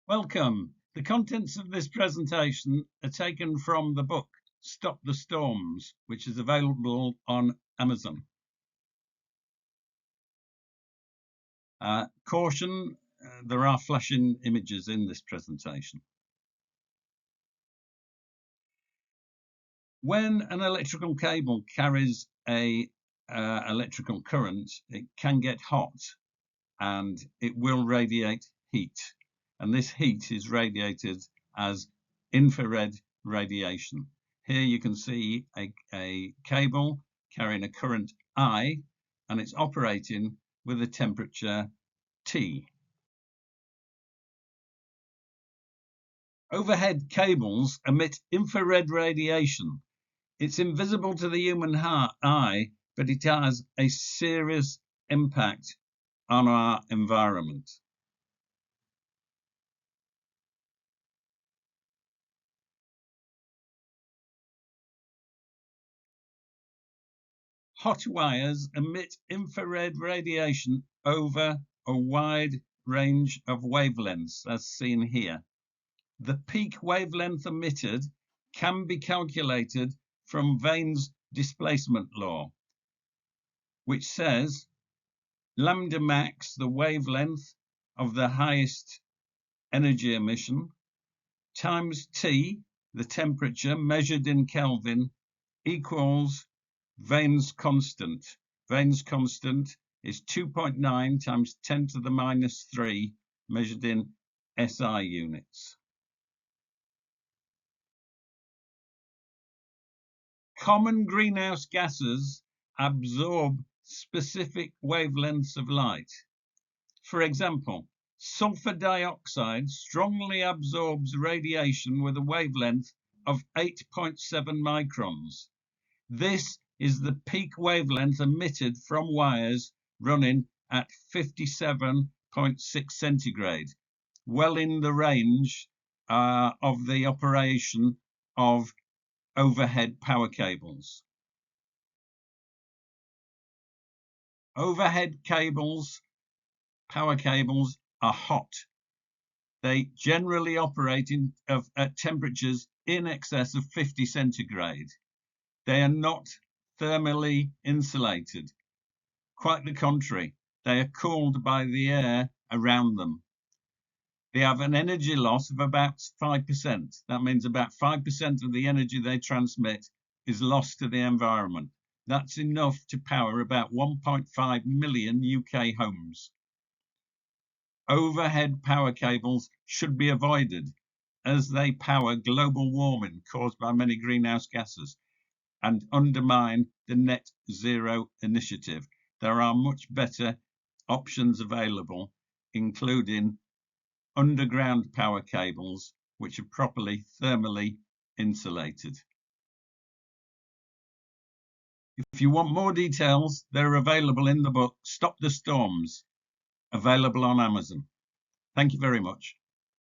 Welcome. The contents of this presentation are taken from the book Stop the Storms, which is available on Amazon. Caution, there are flashing images in this presentation. When an electrical cable carries a electrical current, it can get hot and it will radiate heat. And this heat is radiated as infrared radiation. Here you can see a cable carrying a current I, and it's operating with a temperature T. Overhead cables emit infrared radiation. It's invisible to the human eye, but it has a serious impact on our environment. Hot wires emit infrared radiation over a wide range of wavelengths, as seen here. The peak wavelength emitted can be calculated from Vane's displacement law, which says lambda max, the wavelength of the highest energy emission, times T, the temperature measured in Kelvin, equals Vane's constant. Vane's constant is 2.9 times 10 to the minus 3 measured in SI units. Common greenhouse gases absorb specific wavelengths of light. For example, sulfur dioxide strongly absorbs radiation with a wavelength of 8.7 microns. This is the peak wavelength emitted from wires running at 57.6 centigrade, well in the range of the operation of overhead power cables. Overhead cables, power cables, are hot. They generally operate at temperatures in excess of 50 centigrade. They are not thermally insulated. Quite the contrary, they are cooled by the air around them. They have an energy loss of about 5%. That means about 5% of the energy they transmit is lost to the environment. That's enough to power about 1.5 million UK homes. Overhead power cables should be avoided as they power global warming caused by many greenhouse gases and undermine the net zero initiative. There are much better options available, including underground power cables, which are properly thermally insulated. If you want more details, they're available in the book Stop the Storms, available on Amazon. Thank you very much.